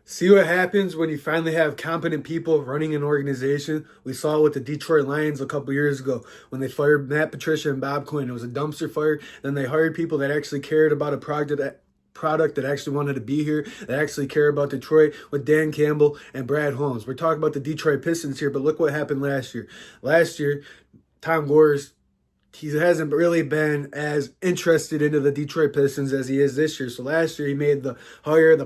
See what happens when you finally have competent people running an organization. We saw it with the Detroit Lions a couple years ago when they fired Matt Patricia and Bob Quinn. It was a dumpster fire. Then they hired people that actually cared about a product that actually wanted to be here, that actually care about Detroit with Dan Campbell and Brad Holmes. We're talking about the Detroit Pistons here, but look what happened last year. Last year, Tom Gores, he hasn't really been as interested into the Detroit Pistons as he is this year. So last year he made the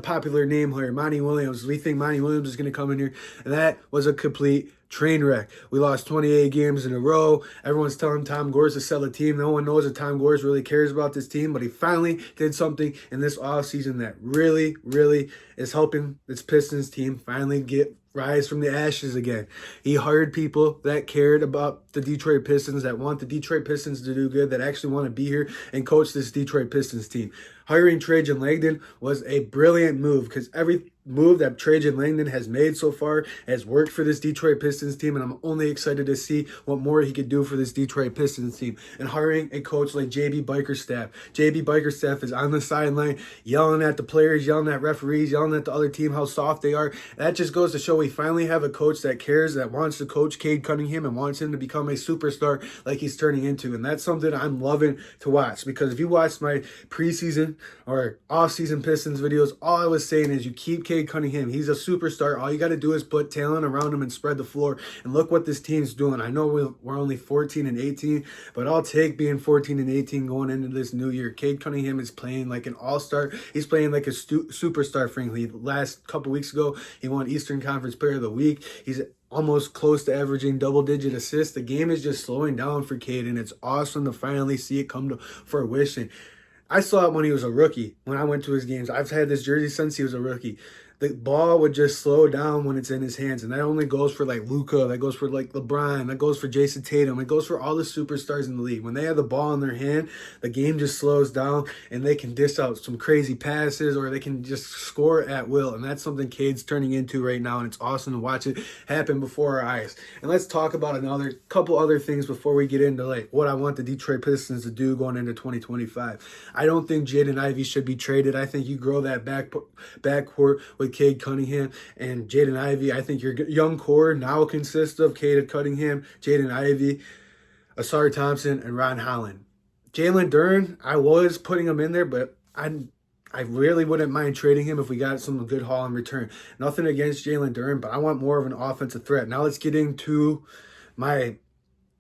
popular name hire, Monty Williams. We think Monty Williams is going to come in here, and that was a complete train wreck. We lost 28 games in a row. Everyone's telling Tom Gores to sell the team. No one knows that Tom Gores really cares about this team, but he finally did something in this offseason that really, really is helping this Pistons team finally rise from the ashes again. He hired people that cared about the Detroit Pistons, that want the Detroit Pistons to do good, that actually want to be here and coach this Detroit Pistons team. Hiring Trajan Langdon was a brilliant move because every move that Trajan Langdon has made so far has worked for this Detroit Pistons team, and I'm only excited to see what more he could do for this Detroit Pistons team. And hiring a coach like JB Bickerstaff. JB Bickerstaff is on the sideline yelling at the players, yelling at referees, yelling at the other team how soft they are. That just goes to show we finally have a coach that cares, that wants to coach Cade Cunningham and wants him to become a superstar like he's turning into. And that's something I'm loving to watch, because if you watch my preseason or off-season Pistons videos, all I was saying is you keep Cade Cunningham. He's a superstar. All you got to do is put talent around him and spread the floor. And look what this team's doing. I know we're only 14 and 18, but I'll take being 14 and 18 going into this new year. Cade Cunningham is playing like an all-star. He's playing like a superstar, frankly. Last couple weeks ago, he won Eastern Conference Player of the Week. He's almost close to averaging double-digit assists. The game is just slowing down for Cade, and it's awesome to finally see it come to fruition. I saw it when he was a rookie, when I went to his games. I've had this jersey since he was a rookie. The ball would just slow down when it's in his hands. And that only goes for like Luka, that goes for like LeBron, that goes for Jason Tatum, it goes for all the superstars in the league. When they have the ball in their hand, the game just slows down and they can dish out some crazy passes, or they can just score at will. And that's something Cade's turning into right now, and it's awesome to watch it happen before our eyes. And let's talk about another couple other things before we get into like what I want the Detroit Pistons to do going into 2025. I don't think Jaden Ivey should be traded. I think you grow that backcourt with Cade Cunningham and Jaden Ivey. I think your young core now consists of Cade Cunningham, Jaden Ivey, Ausar Thompson, and Ron Holland. Jalen Duren, I was putting him in there, but I really wouldn't mind trading him if we got some good haul in return. Nothing against Jalen Duren, but I want more of an offensive threat. Now let's get into my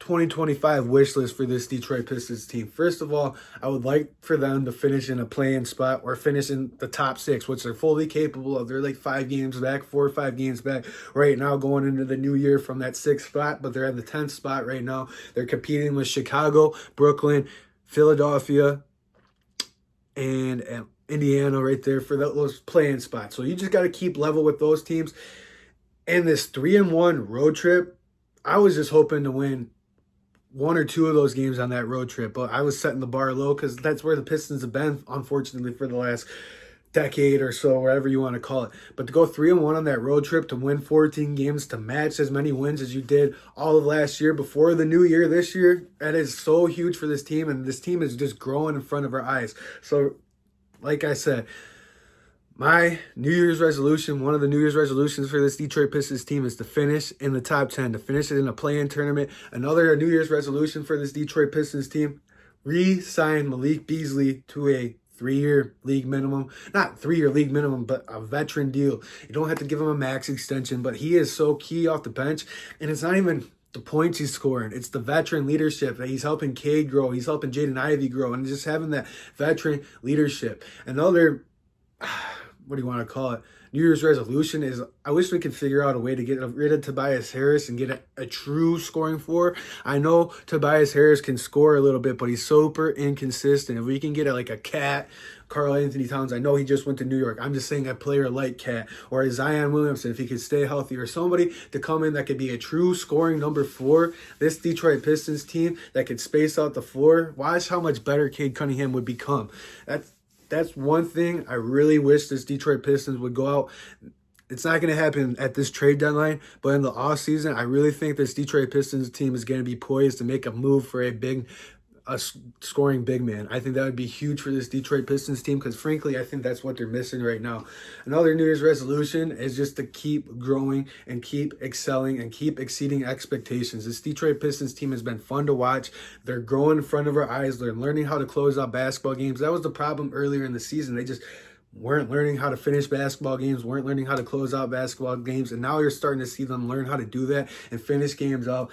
2025 wish list for this Detroit Pistons team. First of all, I would like for them to finish in a play-in spot or finish in the top 6, which they're fully capable of. They're like 5 games back, 4 or 5 games back right now going into the new year from that 6th spot, but they're at the 10th spot right now. They're competing with Chicago, Brooklyn, Philadelphia, and Indiana right there for those play-in spots. So you just got to keep level with those teams. And this 3-1 road trip, I was just hoping to win 1 or 2 of those games on that road trip, but I was setting the bar low because that's where the Pistons have been, unfortunately, for the last decade or so, whatever you want to call it. But to go 3-1 on that road trip, to win 14 games, to match as many wins as you did all of last year before the new year this year, that is so huge for this team, and this team is just growing in front of our eyes. So, like I said, my New Year's resolution, one of the New Year's resolutions for this Detroit Pistons team is to finish in the top 10, to finish it in a play-in tournament. Another New Year's resolution for this Detroit Pistons team, re-sign Malik Beasley to a 3-year league minimum. Not 3-year league minimum, but a veteran deal. You don't have to give him a max extension, but he is so key off the bench, and it's not even the points he's scoring. It's the veteran leadership that he's helping Cade grow. He's helping Jaden Ivey grow, and just having that veteran leadership. Another, what do you want to call it, New Year's resolution is I wish we could figure out a way to get rid of Tobias Harris and get a true scoring floor. I know Tobias Harris can score a little bit, but he's super inconsistent. If we can get like a Cat, Karl Anthony Towns, I know he just went to New York. I'm just saying a player like Cat or a Zion Williamson, if he could stay healthy, or somebody to come in that could be a true scoring number 4. This Detroit Pistons team that could space out the floor. Watch how much better Cade Cunningham would become. That's one thing I really wish this Detroit Pistons would go out. It's not going to happen at this trade deadline, but in the offseason, I really think this Detroit Pistons team is going to be poised to make a move for a big a scoring big man. I think that would be huge for this Detroit Pistons team because, frankly, I think that's what they're missing right now. Another New Year's resolution is just to keep growing and keep excelling and keep exceeding expectations. This Detroit Pistons team has been fun to watch. They're growing in front of our eyes. They're learning how to close out basketball games. That was the problem earlier in the season. They just weren't learning how to finish basketball games, weren't learning how to close out basketball games, and now you're starting to see them learn how to do that and finish games out.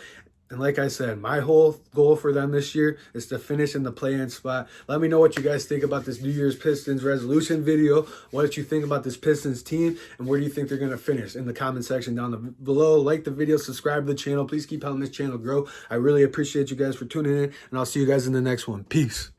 And like I said, my whole goal for them this year is to finish in the play-in spot. Let me know what you guys think about this New Year's Pistons resolution video. What did you think about this Pistons team? And where do you think they're going to finish? In the comment section down below. Like the video, subscribe to the channel. Please keep helping this channel grow. I really appreciate you guys for tuning in, and I'll see you guys in the next one. Peace.